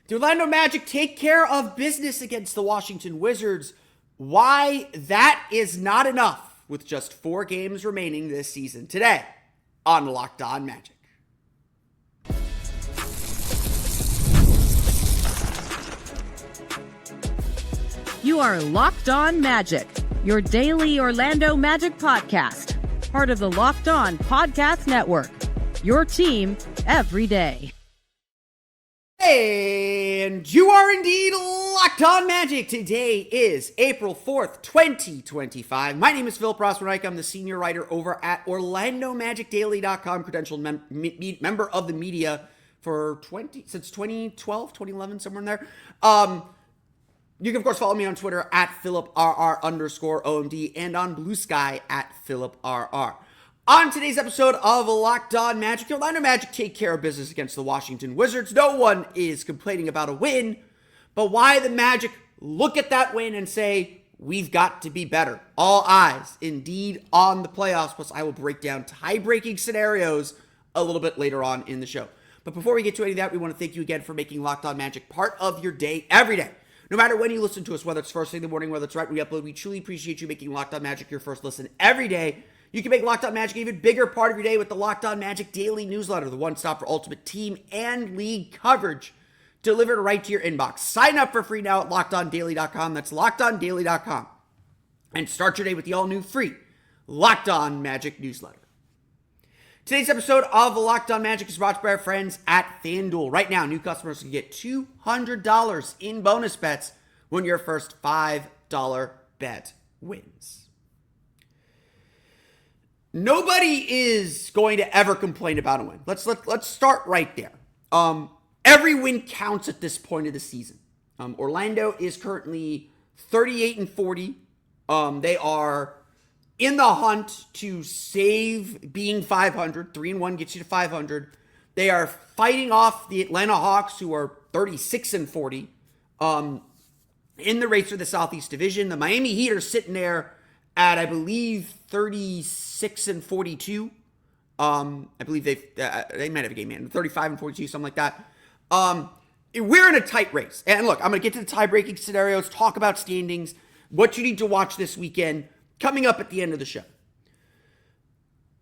The Orlando Magic take care of business against the Washington Wizards. Why that is not enough with just 4 games remaining this season today on Locked On Magic. You are Locked On Magic, your daily Orlando Magic podcast, part of the Locked On Podcast Network, your team every day. And you are indeed Locked On Magic. Today is April 4th, 2025. My name is Philip Rossman-Reich. I'm the senior writer over at OrlandoMagicDaily.com, credentialed member of the media for since 2012, 2011, somewhere in there. You can, of course, follow me on Twitter at PhilipRR_OMD and on Blue Sky at PhilipRR. On today's episode of Locked On Magic, the Orlando Magic take care of business against the Washington Wizards. No one is complaining about a win, but why the Magic look at that win and say, we've got to be better. All eyes, indeed, on the playoffs. Plus, I will break down tie-breaking scenarios a little bit later on in the show. But before we get to any of that, we want to thank you again for making Locked On Magic part of your day every day. No matter when you listen to us, whether it's first thing in the morning, whether it's right when we upload, we truly appreciate you making Locked On Magic your first listen every day. You can make Locked On Magic an even bigger part of your day with the Locked On Magic Daily Newsletter, the one-stop for ultimate team and league coverage delivered right to your inbox. Sign up for free now at LockedOnDaily.com. That's LockedOnDaily.com. And start your day with the all-new free Locked On Magic Newsletter. Today's episode of Locked On Magic is brought to you by our friends at FanDuel. Right now, new customers can get $200 in bonus bets when your first $5 bet wins. Nobody is going to ever complain about a win. Let's start right there. Every win counts at this point of the season. Orlando is currently 38-40. They are in the hunt to save being 500. 3-1 gets you to 500. They are fighting off the Atlanta Hawks, who are 36-40. In the race for the Southeast Division, the Miami Heat are sitting there at, I believe, 36-42. I believe they might have a game in 35-42, something like that. We're in a tight race. And look, I'm going to get to the tie-breaking scenarios, talk about standings, what you need to watch this weekend, coming up at the end of the show.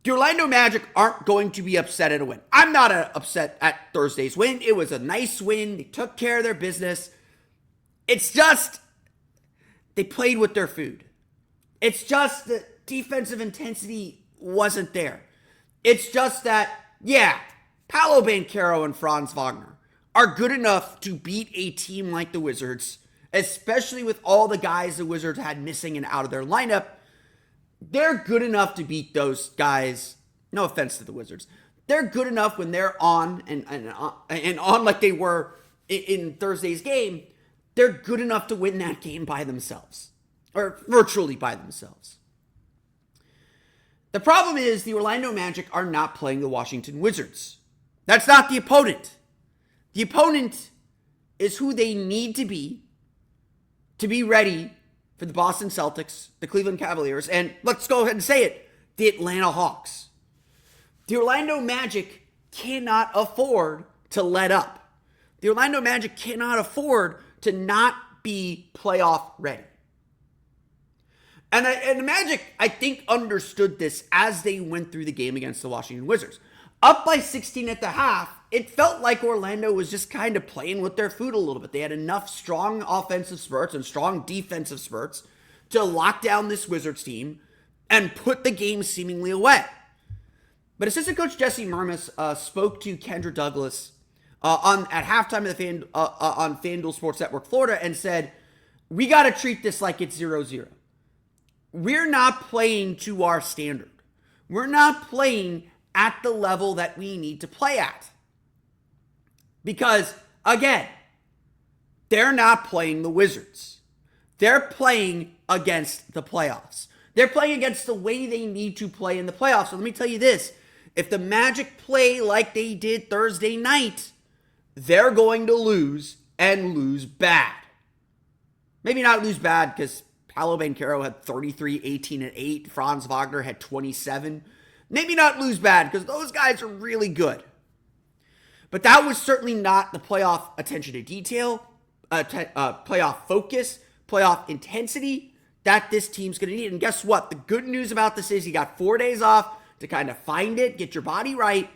The Orlando Magic aren't going to be upset at a win. I'm not upset at Thursday's win. It was a nice win. They took care of their business. It's just they played with their food. It's just that defensive intensity wasn't there. It's just that, yeah, Paolo Banchero and Franz Wagner are good enough to beat a team like the Wizards, especially with all the guys the Wizards had missing and out of their lineup. They're good enough to beat those guys. No offense to the Wizards. They're good enough when they're on and on like they were in Thursday's game. They're good enough to win that game by themselves. Or virtually by themselves. The problem is the Orlando Magic are not playing the Washington Wizards. That's not the opponent. The opponent is who they need to be ready for the Boston Celtics, the Cleveland Cavaliers, and let's go ahead and say it, the Atlanta Hawks. The Orlando Magic cannot afford to let up. The Orlando Magic cannot afford to not be playoff ready. And the Magic, I think, understood this as they went through the game against the Washington Wizards. Up by 16 at the half, it felt like Orlando was just kind of playing with their food a little bit. They had enough strong offensive spurts and strong defensive spurts to lock down this Wizards team and put the game seemingly away. But assistant coach Jesse Mermis spoke to Kendra Douglas at halftime of on FanDuel Sports Network Florida and said, we got to treat this like it's 0-0. We're not playing to our standard. We're not playing at the level that we need to play at. Because, again, they're not playing the Wizards. They're playing against the playoffs. They're playing against the way they need to play in the playoffs. So let me tell you this. If the Magic play like they did Thursday night, they're going to lose and lose bad. Maybe not lose bad because Paolo Banchero had 33, 18, and 8. Franz Wagner had 27. Maybe not lose bad because those guys are really good. But that was certainly not the playoff attention to detail, playoff focus, playoff intensity that this team's going to need. And guess what? The good news about this is you got 4 days off to kind of find it, get your body right,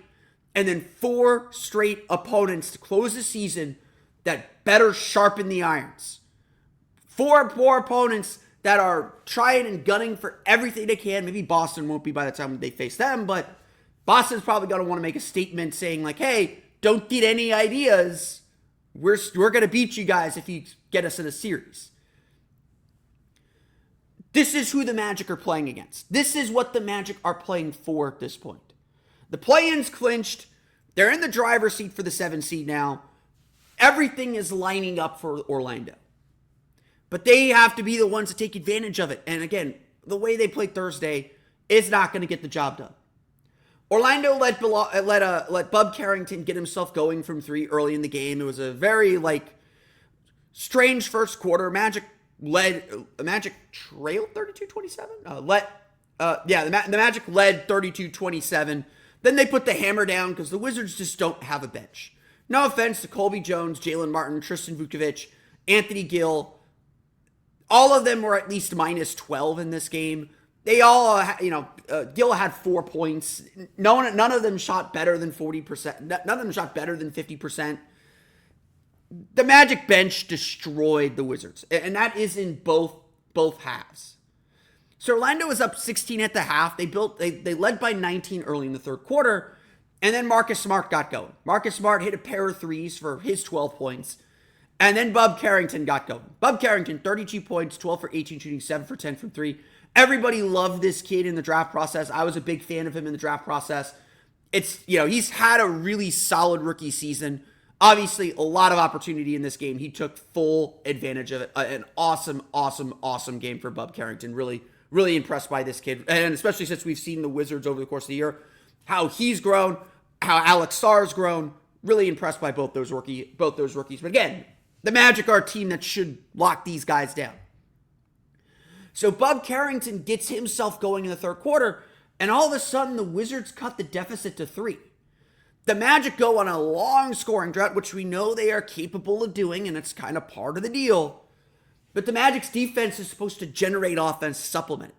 and then 4 straight opponents to close the season that better sharpen the irons. 4 opponents that are trying and gunning for everything they can. Maybe Boston won't be by the time they face them, but Boston's probably going to want to make a statement saying like, hey, don't get any ideas. We're going to beat you guys if you get us in a series. This is who the Magic are playing against. This is what the Magic are playing for at this point. The play-in's clinched. They're in the driver's seat for the 7 seed now. Everything is lining up for Orlando. But they have to be the ones to take advantage of it. And again, the way they played Thursday is not going to get the job done. Orlando let Bub Carrington get himself going from 3 early in the game. It was a very strange first quarter. Magic trailed 32-27. The Magic led 32-27. Then they put the hammer down because the Wizards just don't have a bench. No offense to Colby Jones, Jalen Martin, Tristan Vukovic, Anthony Gill. All of them were at least minus 12 in this game. They all, Gill had 4 points. None of them shot better than 40%. None of them shot better than 50%. The Magic bench destroyed the Wizards, and that is in both halves. So Orlando was up 16 at the half. They led by 19 early in the third quarter, and then Marcus Smart got going. Marcus Smart hit a pair of threes for his 12 points, and then Bub Carrington got going. Bub Carrington, 32 points, 12 for 18 shooting, 7 for 10 from 3. Everybody loved this kid in the draft process. I was a big fan of him in the draft process. He's had a really solid rookie season. Obviously, a lot of opportunity in this game. He took full advantage of it. An awesome, awesome, awesome game for Bub Carrington. Really, really impressed by this kid. And especially since we've seen the Wizards over the course of the year, how he's grown, how Alex Sarr's grown. Really impressed by both those rookies. But again, the Magic are a team that should lock these guys down. So Bub Carrington gets himself going in the third quarter, and all of a sudden the Wizards cut the deficit to 3. The Magic go on a long scoring drought, which we know they are capable of doing, and it's kind of part of the deal. But the Magic's defense is supposed to generate offense supplement.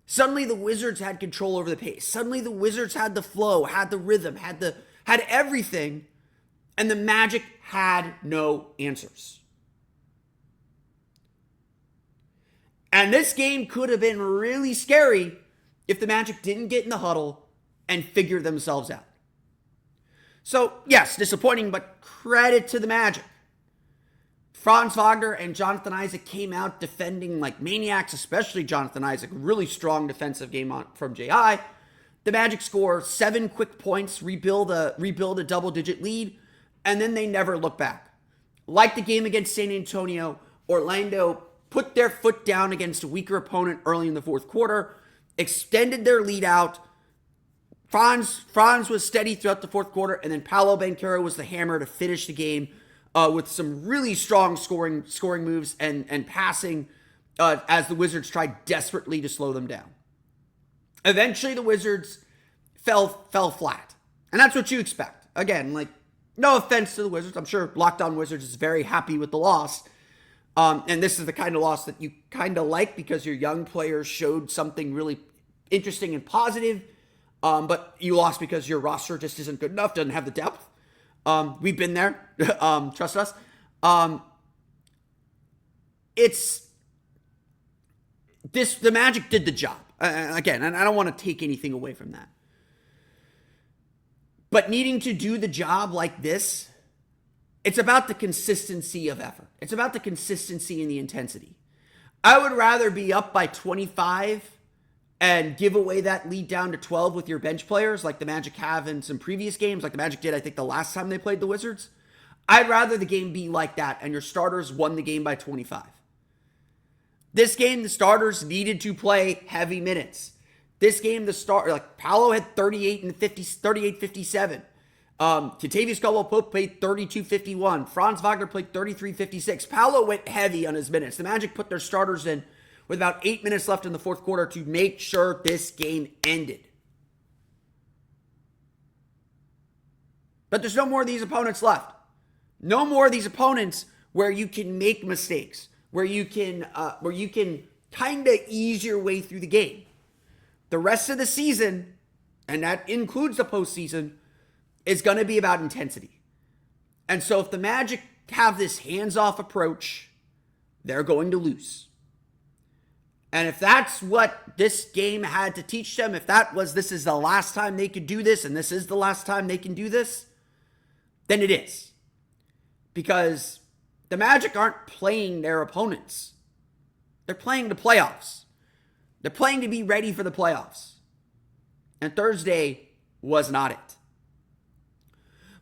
Suddenly the Wizards had control over the pace. Suddenly the Wizards had the flow, had the rhythm, had everything, and the Magic had no answers. And this game could have been really scary if the Magic didn't get in the huddle and figure themselves out. So, yes, disappointing, but credit to the Magic. Franz Wagner and Jonathan Isaac came out defending like maniacs, especially Jonathan Isaac. Really strong defensive game from J.I. The Magic score 7 quick points, rebuild a double-digit lead, and then they never look back. Like the game against San Antonio, Orlando put their foot down against a weaker opponent early in the fourth quarter, extended their lead out. Franz was steady throughout the fourth quarter, and then Paolo Banchero was the hammer to finish the game with some really strong scoring moves and passing as the Wizards tried desperately to slow them down. Eventually, the Wizards fell flat, and that's what you expect. Again, no offense to the Wizards. I'm sure Locked On Wizards is very happy with the loss. And this is the kind of loss that you kind of like because your young players showed something really interesting and positive. But you lost because your roster just isn't good enough, doesn't have the depth. We've been there. Trust us. The Magic did the job. Again, and I don't want to take anything away from that. But needing to do the job like this, it's about the consistency of effort. It's about the consistency and the intensity. I would rather be up by 25 and give away that lead down to 12 with your bench players like the Magic have in some previous games, like the Magic did, I think, the last time they played the Wizards. I'd rather the game be like that and your starters won the game by 25. This game, the starters needed to play heavy minutes. This game, Paolo had 38-57. Kentavious Caldwell-Pope played 32-51. Franz Wagner played 33-56. Paolo went heavy on his minutes. The Magic put their starters in with about 8 minutes left in the fourth quarter to make sure this game ended. But there's no more of these opponents left. No more of these opponents where you can make mistakes, where you can kind of ease your way through the game. The rest of the season, and that includes the postseason, is going to be about intensity. And so if the Magic have this hands-off approach, they're going to lose. And if that's what this game had to teach them, if that was this is the last time they could do this and this is the last time they can do this, then it is. Because the Magic aren't playing their opponents. They're playing the playoffs. They're playing to be ready for the playoffs. And Thursday was not it.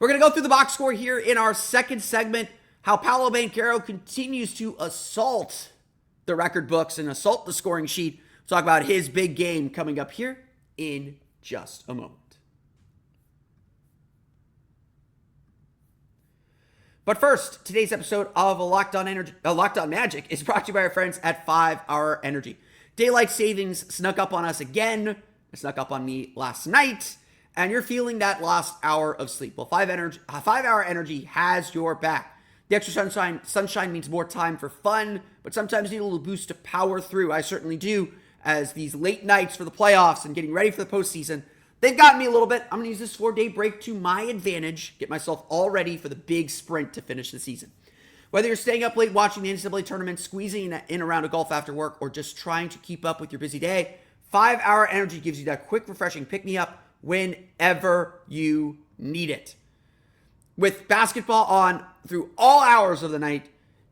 We're going to go through the box score here in our second segment, how Paolo Banchero continues to assault the record books and assault the scoring sheet. We'll talk about his big game coming up here in just a moment. But first, today's episode of Locked On Magic is brought to you by our friends at 5 Hour Energy. Daylight savings snuck up on us again. It snuck up on me last night, and you're feeling that lost hour of sleep. Well, 5 Hour Energy has your back. The extra sunshine means more time for fun, but sometimes you need a little boost to power through. I certainly do, as these late nights for the playoffs and getting ready for the postseason, they've gotten me a little bit. I'm going to use this 4-day break to my advantage, get myself all ready for the big sprint to finish the season. Whether you're staying up late watching the NCAA tournament, squeezing in around a golf after work, or just trying to keep up with your busy day, 5 Hour Energy gives you that quick, refreshing pick-me-up whenever you need it. With basketball on through all hours of the night,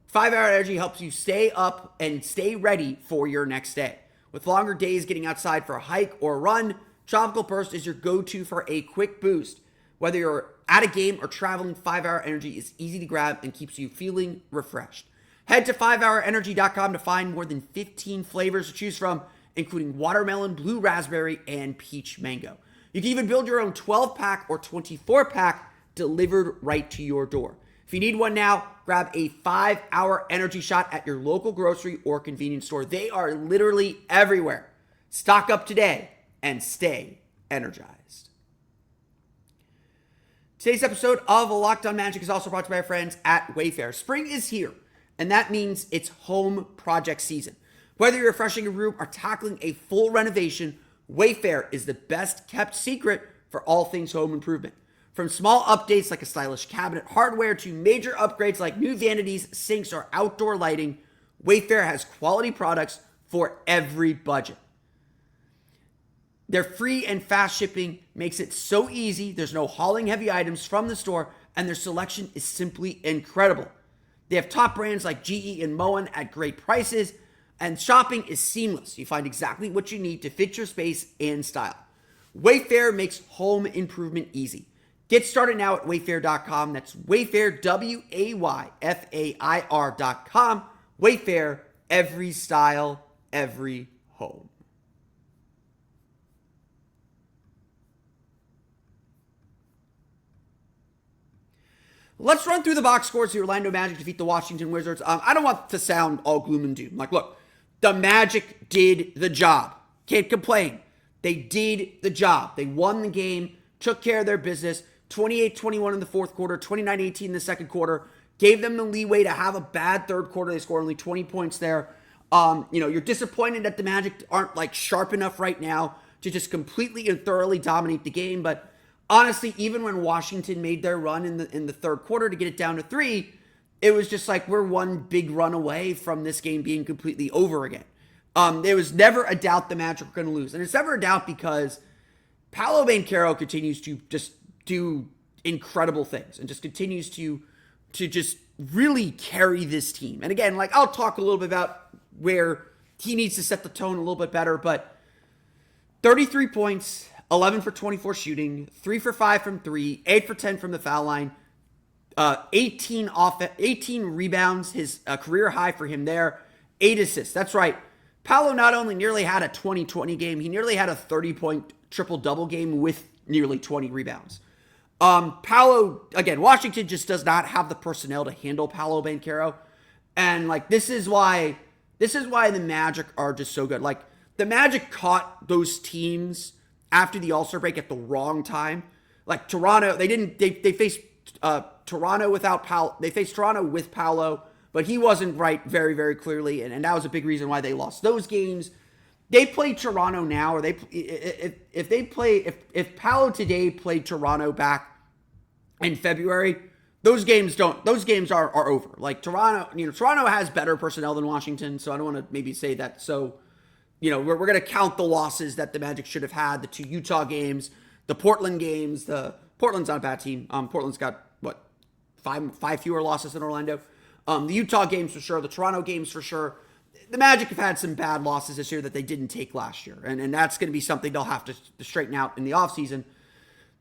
5 Hour Energy helps you stay up and stay ready for your next day. With longer days getting outside for a hike or a run, Tropical Burst is your go-to for a quick boost. Whether you're at a game or traveling, 5 Hour Energy is easy to grab and keeps you feeling refreshed. Head to 5hourenergy.com to find more than 15 flavors to choose from, including watermelon, blue raspberry, and peach mango. You can even build your own 12-pack or 24-pack delivered right to your door. If you need one now, grab a 5 Hour Energy shot at your local grocery or convenience store. They are literally everywhere. Stock up today and stay energized. Today's episode of Locked On Magic is also brought to you by our friends at Wayfair. Spring is here, and that means it's home project season. Whether you're refreshing a room or tackling a full renovation, Wayfair is the best kept secret for all things home improvement. From small updates like a stylish cabinet hardware to major upgrades like new vanities, sinks, or outdoor lighting, Wayfair has quality products for every budget. Their free and fast shipping makes it so easy. There's no hauling heavy items from the store, and their selection is simply incredible. They have top brands like GE and Moen at great prices, and shopping is seamless. You find exactly what you need to fit your space and style. Wayfair makes home improvement easy. Get started now at Wayfair.com. That's Wayfair, Wayfair.com. Wayfair, every style, every home. Let's run through the box scores. The Orlando Magic defeat the Washington Wizards. I don't want to sound all gloom and doom. Like, look, the Magic did the job. Can't complain. They did the job. They won the game, took care of their business. 28-21 in the fourth quarter, 29-18 in the second quarter. Gave them the leeway to have a bad third quarter. They scored only 20 points there. You're disappointed that the Magic aren't like sharp enough right now to just completely and thoroughly dominate the game. But honestly, even when Washington made their run in the third quarter to get it down to 3, it was just like we're one big run away from this game being completely over again. There was never a doubt the Magic were going to lose. And it's never a doubt because Paolo Banchero continues to just do incredible things and just continues to just really carry this team. And again, like I'll talk a little bit about where he needs to set the tone a little bit better, but 33 points, 11 for 24 shooting, 3 for 5 from 3, 8 for 10 from the foul line, 18 rebounds, his career high for him there, 8 assists. That's right. Paolo not only nearly had a 20-20 game, he nearly had a 30-point triple-double game with nearly 20 rebounds. Paolo, again, Washington just does not have the personnel to handle Paolo Banchero. And like, this is why the Magic are just so good. Like the Magic caught those teams after the All-Star break at the wrong time. Like Toronto, they faced Toronto without Paolo. They faced Toronto with Paolo, but he wasn't right very, very clearly, and that was a big reason why they lost those games. They play Toronto now, or if Paolo today played Toronto back in February, those games are over. Like Toronto has better personnel than Washington, so I don't want to maybe say that. So, we're going to count the losses that the Magic should have had, the 2 Utah games, the Portland games. Portland's not a bad team. Portland's got five fewer losses than Orlando. The Utah games for sure, the Toronto games for sure. The Magic have had some bad losses this year that they didn't take last year, and that's going to be something they'll have to straighten out in the offseason.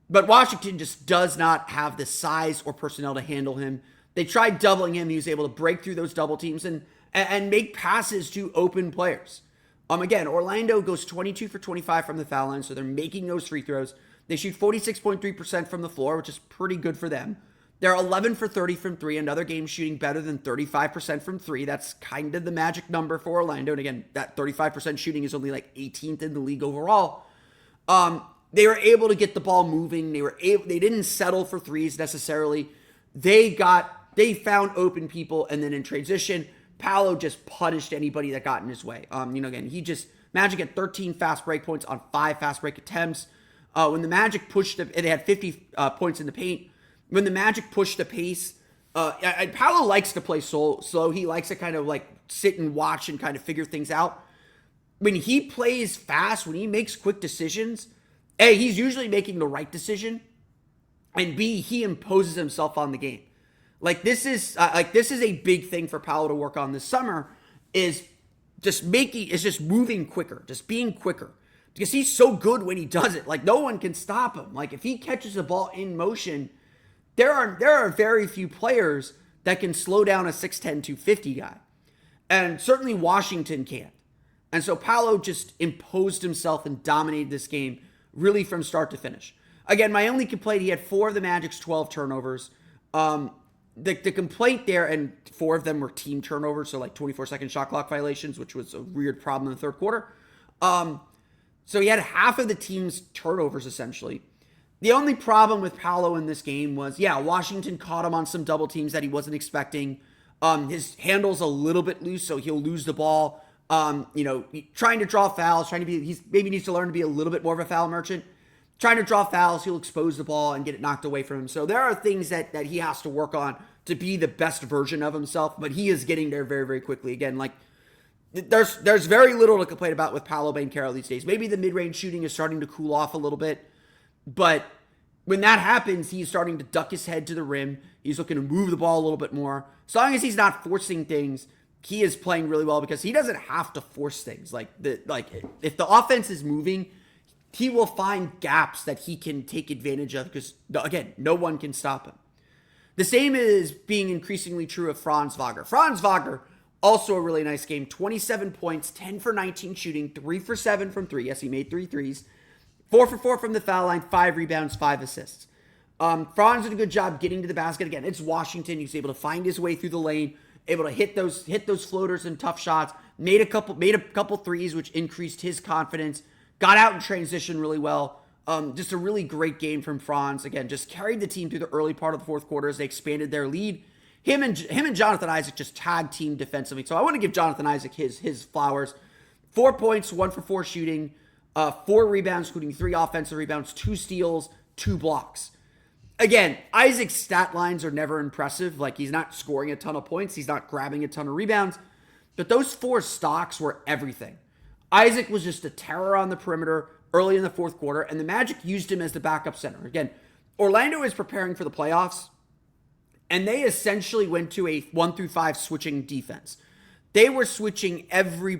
But Washington just does not have the size or personnel to handle him. They tried doubling him. He was able to break through those double teams and make passes to open players. Again, Orlando goes 22 for 25 from the foul line, so they're making those free throws. They shoot 46.3% from the floor, which is pretty good for them. They're 11 for 30 from 3. Another game shooting better than 35% from 3. That's kind of the magic number for Orlando. And again, that 35% shooting is only like 18th in the league overall. They were able to get the ball moving. They didn't settle for threes necessarily. They found open people, and then in transition, Paolo just punished anybody that got in his way. Again, Magic had 13 fast break points on 5 fast break attempts. When the Magic they had 50 points in the paint. When the Magic pushed the pace, Paolo likes to play slow. He likes to kind of like sit and watch and kind of figure things out. When he plays fast, when he makes quick decisions, A, he's usually making the right decision, and B, he imposes himself on the game. This is a big thing for Paolo to work on this summer, is just moving quicker, just being quicker. Because he's so good when he does it. Like, no one can stop him. Like, if he catches the ball in motion, there are very few players that can slow down a 6'10", 250 guy. And certainly Washington can't. And so Paolo just imposed himself and dominated this game really from start to finish. Again, my only complaint, he had 4 of the Magic's 12 turnovers. The complaint there, and 4 of them were team turnovers, so like 24-second shot clock violations, which was a weird problem in the third quarter. So he had half of the team's turnovers, essentially. The only problem with Paolo in this game was, Washington caught him on some double teams that he wasn't expecting. His handle's a little bit loose, so he'll lose the ball. Trying to draw fouls, he maybe needs to learn to be a little bit more of a foul merchant. Trying to draw fouls, he'll expose the ball and get it knocked away from him. So there are things that he has to work on to be the best version of himself, but he is getting there very, very quickly. Again, there's very little to complain about with Paolo Banchero these days. Maybe the mid-range shooting is starting to cool off a little bit, but when that happens, he's starting to duck his head to the rim. He's looking to move the ball a little bit more. As long as he's not forcing things, he is playing really well because he doesn't have to force things. If the offense is moving, he will find gaps that he can take advantage of because, again, no one can stop him. The same is being increasingly true of Franz Wagner. Franz Wagner, also a really nice game. 27 points, 10 for 19 shooting, 3 for 7 from 3. Yes, he made 3 threes. 4 for 4 from the foul line, 5 rebounds, 5 assists. Franz did a good job getting to the basket. Again, it's Washington. He's able to find his way through the lane, able to hit those floaters and tough shots. Made a couple threes, which increased his confidence. Got out in transition really well. Just a really great game from Franz. Again, just carried the team through the early part of the fourth quarter as they expanded their lead. Him and Jonathan Isaac just tag team defensively. So I want to give Jonathan Isaac his flowers. 4 points, 1 for 4 shooting, 4 rebounds, including 3 offensive rebounds, 2 steals, 2 blocks. Again, Isaac's stat lines are never impressive. Like, he's not scoring a ton of points. He's not grabbing a ton of rebounds. But those 4 stocks were everything. Isaac was just a terror on the perimeter early in the fourth quarter, and the Magic used him as the backup center. Again, Orlando is preparing for the playoffs, and they essentially went to a 1-5 switching defense. They were switching every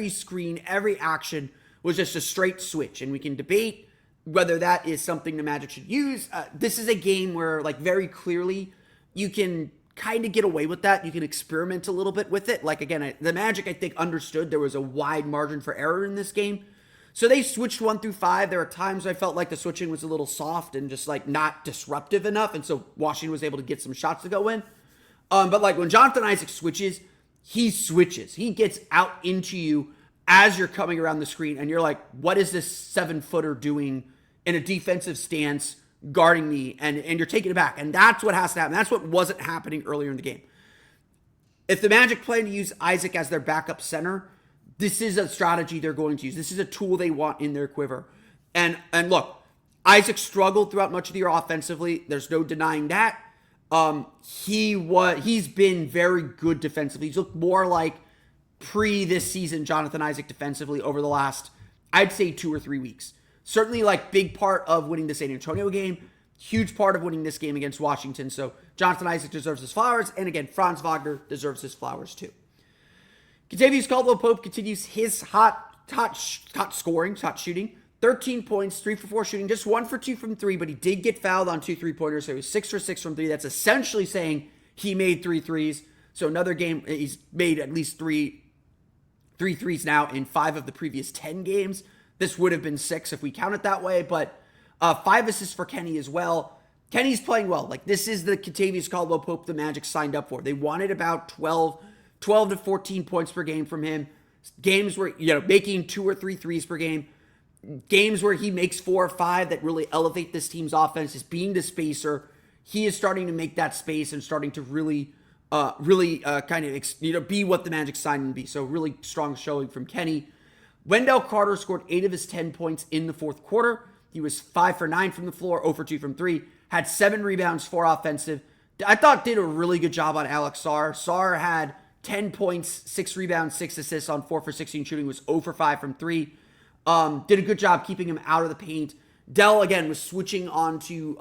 screen, every action was just a straight switch, and we can debate whether that is something the Magic should use. This is a game where, very clearly, you can kind of get away with that. You can experiment a little bit with it. Again, the Magic, I think, understood there was a wide margin for error in this game. So they switched 1-5. There are times I felt like the switching was a little soft and just not disruptive enough. And so Washington was able to get some shots to go in. But when Jonathan Isaac switches. He gets out into you as you're coming around the screen. And you're like, what is this 7-footer doing in a defensive stance guarding me, and you're taking it back. And that's what has to happen. That's what wasn't happening earlier in the game. If the Magic plan to use Isaac as their backup center, this is a strategy they're going to use. This is a tool they want in their quiver. And look, Isaac struggled throughout much of the year offensively. There's no denying that. He's been very good defensively. He's looked more like this season Jonathan Isaac defensively over the last, I'd say, 2 or 3 weeks. Certainly, like, big part of winning the San Antonio game, huge part of winning this game against Washington. So Jonathan Isaac deserves his flowers, and again, Franz Wagner deserves his flowers too. Kentavious Caldwell-Pope continues his hot shooting. 13 points, 3 for 4 shooting, just 1 for 2 from 3, but he did get fouled on 2 3-pointers, so he was 6 for 6 from 3. That's essentially saying he made 3 threes. So another game, he's made at least three threes now in 5 of the previous 10 games. This would have been 6 if we count it that way, but 5 assists for Kenny as well. Kenny's playing well. Like, this is the Kentavious Caldwell-Pope the Magic signed up for. They wanted about 12 to 14 points per game from him. Games where, making 2 or 3 threes per game. Games where he makes 4 or 5 that really elevate this team's offense, is being the spacer. He is starting to make that space and starting to really be what the Magic signed him to be. So really strong showing from Kenny. Wendell Carter scored 8 of his 10 points in the fourth quarter. He was 5 for 9 from the floor, 0 for 2 from 3. Had 7 rebounds, 4 offensive. I thought did a really good job on Alex Sarr. Sarr had 10 points, 6 rebounds, 6 assists on 4 for 16 shooting. Was 0 for 5 from 3. Did a good job keeping him out of the paint. Dell, again, was switching on to,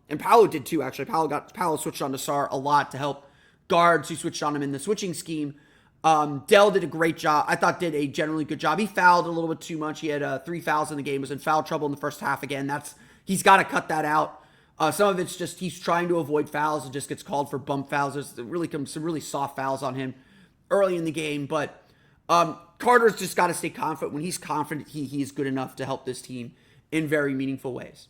and Paolo did too, actually. Paolo switched on to Sarr a lot to help guards who switched on him in the switching scheme. Dell did a great job. I thought did a generally good job. He fouled a little bit too much. He had 3 fouls in the game. Was in foul trouble in the first half again. He's got to cut that out. Some of it's just he's trying to avoid fouls and just gets called for bump fouls. There's really some really soft fouls on him early in the game. But Carter's just got to stay confident. When he's confident, he is good enough to help this team in very meaningful ways.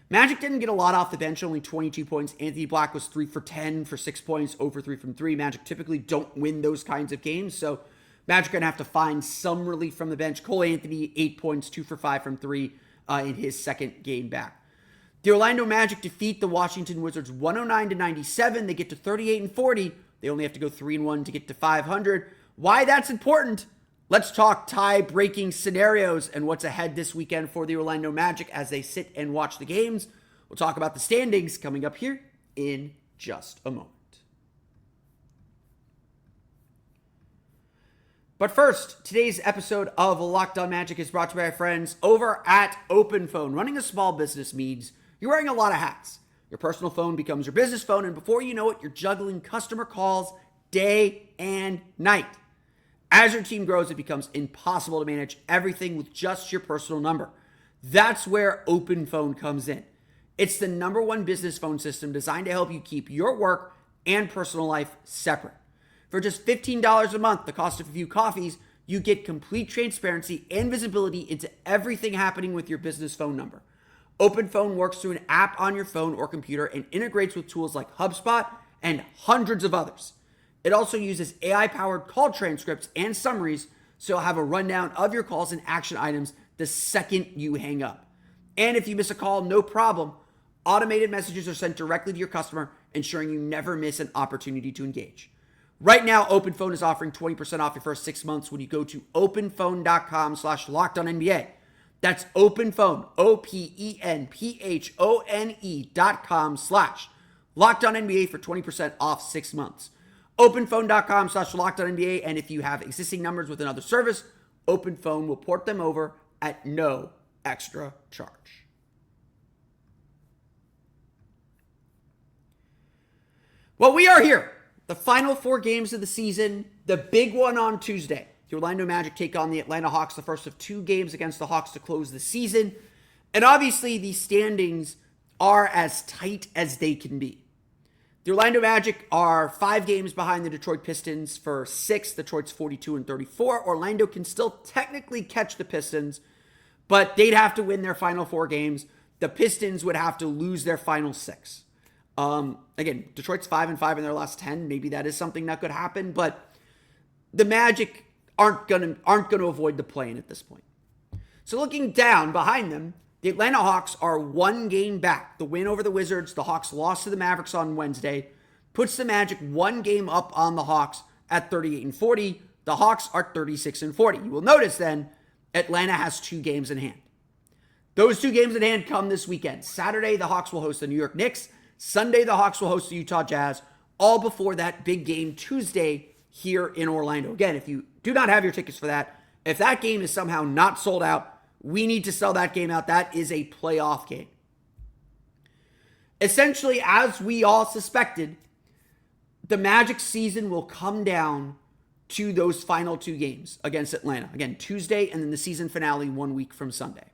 Magic didn't get a lot off the bench, only 22 points. Anthony Black was 3 for 10 for 6 points, 0 for 3 from 3. Magic typically don't win those kinds of games, so Magic are going to have to find some relief from the bench. Cole Anthony, 8 points, 2 for 5 from 3 in his second game back. The Orlando Magic defeat the Washington Wizards 109-97. They get to 38-40. They only have to go 3-1 to get to 500. Why that's important? Let's talk tie-breaking scenarios and what's ahead this weekend for the Orlando Magic as they sit and watch the games. We'll talk about the standings coming up here in just a moment. But first, today's episode of Locked On Magic is brought to you by our friends over at OpenPhone. Running a small business means you're wearing a lot of hats. Your personal phone becomes your business phone, and before you know it, you're juggling customer calls day and night. As your team grows, it becomes impossible to manage everything with just your personal number. That's where OpenPhone comes in. It's the #1 business phone system designed to help you keep your work and personal life separate. For just $15 a month, the cost of a few coffees, you get complete transparency and visibility into everything happening with your business phone number. OpenPhone works through an app on your phone or computer and integrates with tools like HubSpot and hundreds of others. It also uses AI-powered call transcripts and summaries, so you'll have a rundown of your calls and action items the second you hang up. And if you miss a call, no problem. Automated messages are sent directly to your customer, ensuring you never miss an opportunity to engage. Right now, OpenPhone is offering 20% off your first 6 months when you go to openphone.com/LockedOnNBA. That's OpenPhone, OpenPhone.com/LockedOnNBA for 20% off 6 months. OpenPhone.com/LockedOnNBA, and if you have existing numbers with another service, OpenPhone will port them over at no extra charge. Well, we are here. The final 4 games of the season, the big one on Tuesday. The Orlando Magic take on the Atlanta Hawks, the first of 2 games against the Hawks to close the season. And obviously, the standings are as tight as they can be. The Orlando Magic are 5 games behind the Detroit Pistons for 6th. Detroit's 42-34. Orlando can still technically catch the Pistons, but they'd have to win their final 4 games. The Pistons would have to lose their final 6. Again, Detroit's 5-5 in their last 10. Maybe that is something that could happen, but the Magic aren't gonna avoid the play-in at this point. So looking down behind them, The Atlanta Hawks are 1 game back. The win over the Wizards, the Hawks lost to the Mavericks on Wednesday, puts the Magic 1 game up on the Hawks at 38-40. The Hawks are 36-40. You will notice then, Atlanta has 2 games in hand. Those 2 games in hand come this weekend. Saturday, the Hawks will host the New York Knicks. Sunday, the Hawks will host the Utah Jazz, all before that big game Tuesday here in Orlando. Again, if you do not have your tickets for that, if that game is somehow not sold out, we need to sell that game out. That is a playoff game. Essentially, as we all suspected, the Magic season will come down to those final 2 games against Atlanta. Again, Tuesday, and then the season finale 1 week from Sunday.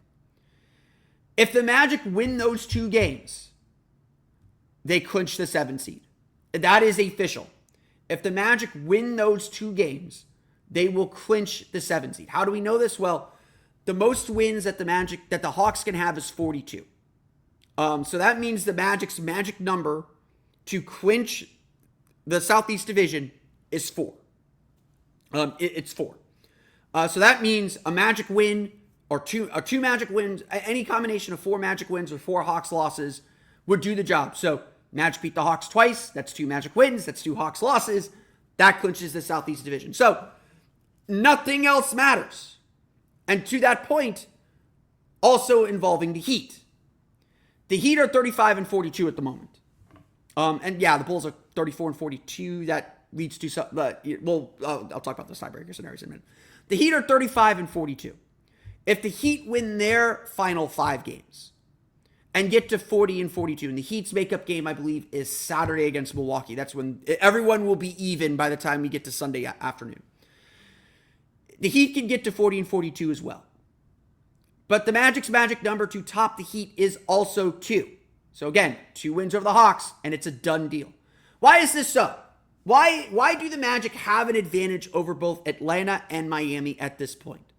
If the Magic win those 2 games, they clinch the 7 seed. That is official. If the Magic win those 2 games, they will clinch the 7 seed. How do we know this? Well, the most wins that the Hawks can have is 42. So that means the Magic's magic number to clinch the Southeast Division is 4. It's 4. So that means a Magic win or two Magic wins, any combination of 4 Magic wins or 4 Hawks losses would do the job. So Magic beat the Hawks twice. That's 2 Magic wins. That's 2 Hawks losses. That clinches the Southeast Division. So nothing else matters. And to that point, also involving the Heat. The Heat are 35-42 at the moment. And yeah, the Bulls are 34-42. That leads to some, I'll talk about the tiebreaker scenarios in a minute. The Heat are 35-42. If the Heat win their final 5 games and get to 40-42, and the Heat's makeup game, I believe, is Saturday against Milwaukee. That's when everyone will be even by the time we get to Sunday afternoon. The Heat can get to 40-42 as well. But the Magic's magic number to top the Heat is also 2. So again, 2 wins over the Hawks, and it's a done deal. Why is this so? Why do the Magic have an advantage over both Atlanta and Miami at this point?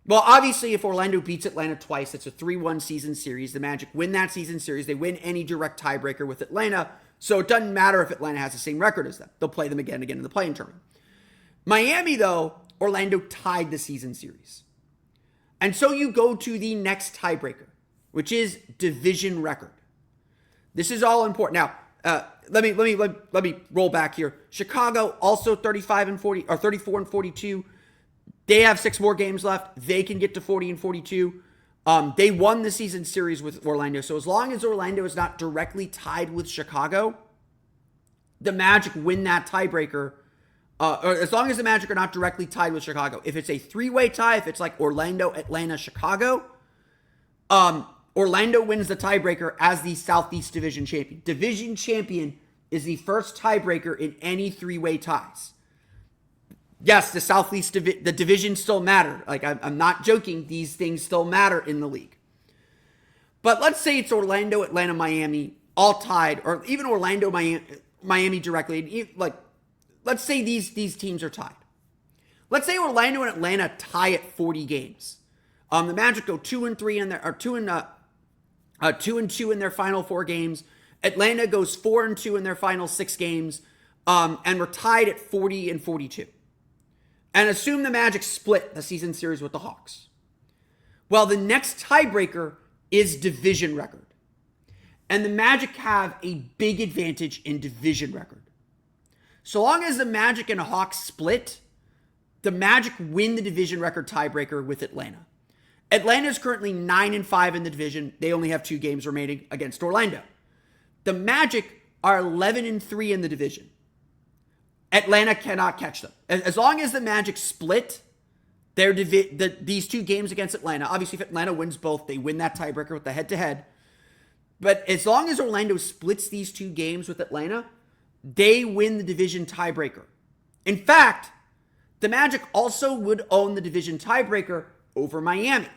Well, obviously, if Orlando beats Atlanta twice, it's a 3-1 season series. The Magic win that season series. They win any direct tiebreaker with Atlanta, so it doesn't matter if Atlanta has the same record as them. They'll play them again and again in the play-in tournament. Miami, though, Orlando tied the season series. And so you go to the next tiebreaker, which is division record. This is all important. Now, let me roll back here. Chicago also 35-40 or 34-42. They have 6 more games left. They can get to 40-42. They won the season series with Orlando. So as long as Orlando is not directly tied with Chicago, the Magic win that tiebreaker. Or as long as the Magic are not directly tied with Chicago. If it's a 3-way tie, if it's like Orlando, Atlanta, Chicago, Orlando wins the tiebreaker as the Southeast Division champion. Division champion is the first tiebreaker in any 3-way ties. Yes, the Southeast the division still matter. Like, I'm not joking. These things still matter in the league. But let's say it's Orlando, Atlanta, Miami, all tied, or even Orlando, Miami directly. Like, let's say these teams are tied. Let's say Orlando and Atlanta tie at 40 games. The Magic go 2-3 in their, or 2-2 in their final 4 games. Atlanta goes 4-2 in their final 6 games, and we're tied at 40-42. And assume the Magic split the season series with the Hawks. Well, the next tiebreaker is division record. And the Magic have a big advantage in division record. So long as the Magic and Hawks split, the Magic win the division record tiebreaker with Atlanta. Atlanta is currently 9-5 in the division. They only have 2 games remaining against Orlando. The Magic are 11-3 in the division. Atlanta cannot catch them. As long as the Magic split these 2 games against Atlanta, obviously if Atlanta wins both, they win that tiebreaker with the head-to-head. But as long as Orlando splits these 2 games with Atlanta, they win the division tiebreaker. In fact, the Magic also would own the division tiebreaker over Miami.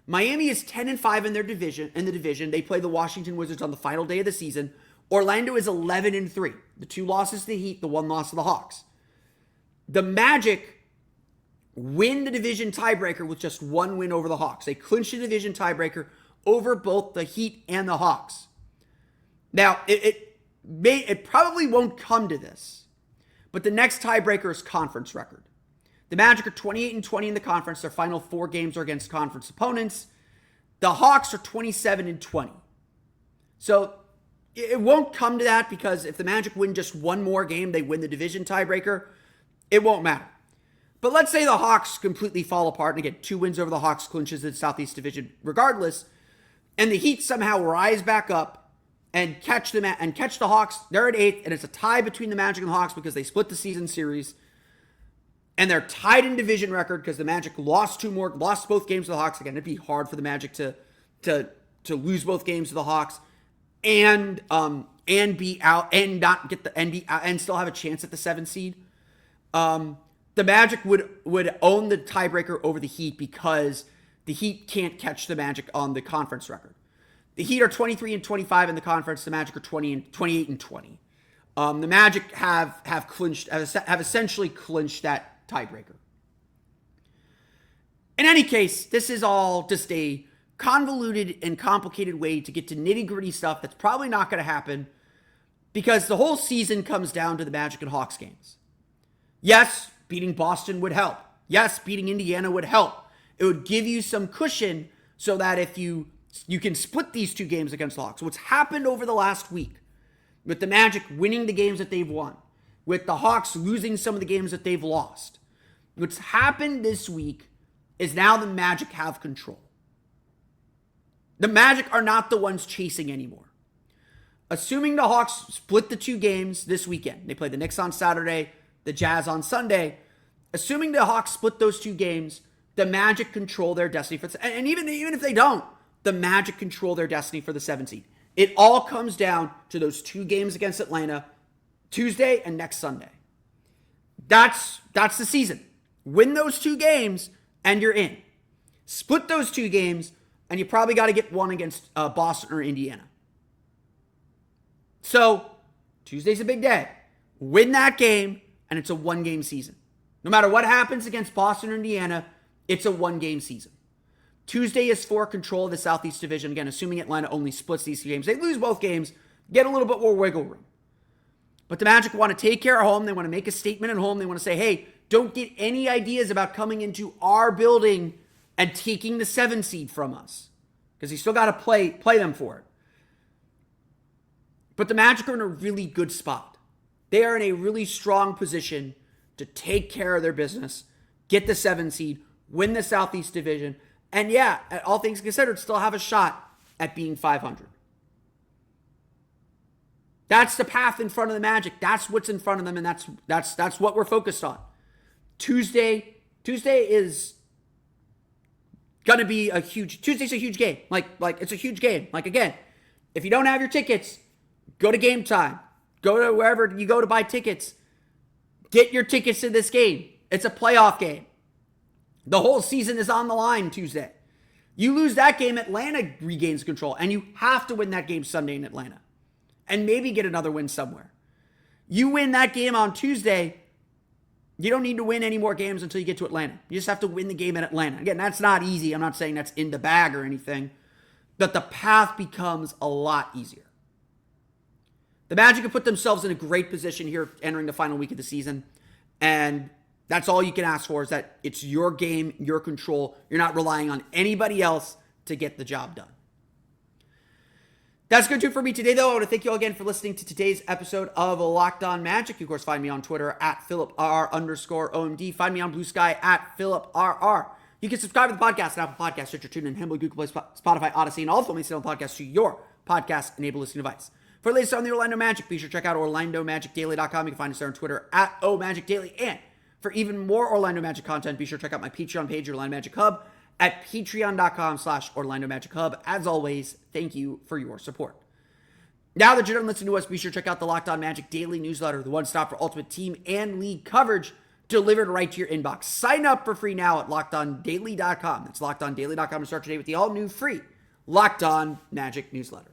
Miami is 10-5 in the division. They play the Washington Wizards on the final day of the season. Orlando is 11-3. The 2 losses to the Heat, the 1 loss to the Hawks. The Magic win the division tiebreaker with just 1 win over the Hawks. They clinch the division tiebreaker over both the Heat and the Hawks. Now, it probably won't come to this, but the next tiebreaker is conference record. The Magic are 28-20 in the conference. Their final 4 games are against conference opponents. The Hawks are 27-20. So it won't come to that because if the Magic win just one more game, they win the division tiebreaker, it won't matter. But let's say the Hawks completely fall apart, and again, 2 wins over the Hawks clinches the Southeast Division regardless, and the Heat somehow rise back up and catch the Hawks. They're at 8th, and it's a tie between the Magic and the Hawks because they split the season series. And they're tied in division record because the Magic lost both games to the Hawks. Again, it'd be hard for the Magic to lose both games to the Hawks and be out and not get and still have a chance at the 7th seed. The Magic would own the tiebreaker over the Heat because the Heat can't catch the Magic on the conference record. The Heat are 23-25 in the conference. The Magic are 28-20. The Magic have essentially clinched that tiebreaker. In any case, this is all just a convoluted and complicated way to get to nitty-gritty stuff that's probably not going to happen because the whole season comes down to the Magic and Hawks games. Yes, beating Boston would help. Yes, beating Indiana would help. It would give you some cushion so that if you can split these 2 games against the Hawks. What's happened over the last week with the Magic winning the games that they've won, with the Hawks losing some of the games that they've lost, what's happened this week is now the Magic have control. The Magic are not the ones chasing anymore. Assuming the Hawks split the 2 games this weekend, they play the Knicks on Saturday, the Jazz on Sunday. Assuming the Hawks split those 2 games, the Magic control their destiny and even if they don't, the Magic control their destiny for the 7th seed. It all comes down to those 2 games against Atlanta, Tuesday and next Sunday. That's the season. Win those 2 games and you're in. Split those 2 games and you probably got to get one against Boston or Indiana. So Tuesday's a big day. Win that game and it's a 1-game season. No matter what happens against Boston or Indiana, it's a 1-game season. Tuesday is for control of the Southeast Division. Again, assuming Atlanta only splits these 2 games. They lose both games, get a little bit more wiggle room. But the Magic want to take care of home. They want to make a statement at home. They want to say, hey, don't get any ideas about coming into our building and taking the 7 seed from us. Because you still got to play them for it. But the Magic are in a really good spot. They are in a really strong position to take care of their business, get the 7 seed, win the Southeast Division, and yeah, all things considered, still have a shot at being 500. That's the path in front of the Magic. That's what's in front of them, and that's what we're focused on. Tuesday is gonna be Tuesday's a huge game. Like it's a huge game. Like again, if you don't have your tickets, go to Game Time. Go to wherever you go to buy tickets. Get your tickets to this game. It's a playoff game. The whole season is on the line Tuesday. You lose that game, Atlanta regains control, and you have to win that game Sunday in Atlanta. And maybe get another win somewhere. You win that game on Tuesday, you don't need to win any more games until you get to Atlanta. You just have to win the game in Atlanta. Again, that's not easy. I'm not saying that's in the bag or anything. But the path becomes a lot easier. The Magic have put themselves in a great position here entering the final week of the season. And that's all you can ask for is that it's your game, your control. You're not relying on anybody else to get the job done. That's going to do it for me today, though. I want to thank you all again for listening to today's episode of Locked On Magic. You, of course, find me on Twitter at @PhilipR_OMD. Find me on Blue Sky at PhilipRR. You can subscribe to the podcast on Apple Podcasts, Stitcher, TuneIn, Himalaya, Google Play, Spotify, Odyssey, and all the Philly podcasts to your podcast-enabled listening device. For the latest on the Orlando Magic, be sure to check out OrlandoMagicDaily.com. You can find us there on Twitter at OMagicDaily. And for even more Orlando Magic content, be sure to check out my Patreon page, Orlando Magic Hub, at patreon.com/Orlando Magic Hub. As always, thank you for your support. Now that you're done listening to us, be sure to check out the Locked On Magic Daily newsletter, the one-stop for ultimate team and league coverage delivered right to your inbox. Sign up for free now at LockedOnDaily.com. That's LockedOnDaily.com to start your day with the all-new free Locked On Magic newsletter.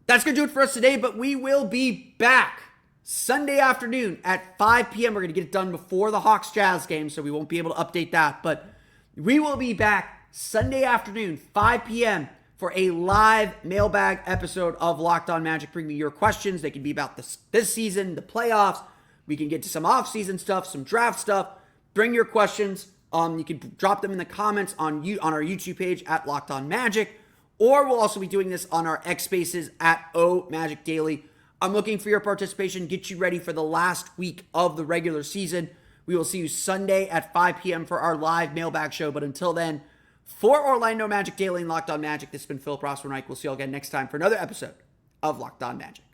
That's going to do it for us today, but we will be back Sunday afternoon at 5 p.m. We're going to get it done before the Hawks-Jazz game, so we won't be able to update that. But we will be back Sunday afternoon, 5 p.m., for a live mailbag episode of Locked On Magic. Bring me your questions. They can be about this season, the playoffs. We can get to some off-season stuff, some draft stuff. Bring your questions. You can drop them in the comments on our YouTube page at Locked On Magic, or we'll also be doing this on our X Spaces at O Magic Daily. I'm looking for your participation, get you ready for the last week of the regular season. We will see you Sunday at 5 p.m. for our live mailbag show. But until then, for Orlando Magic Daily and Locked On Magic, this has been Phil Prosper We'll see you all again next time for another episode of Locked On Magic.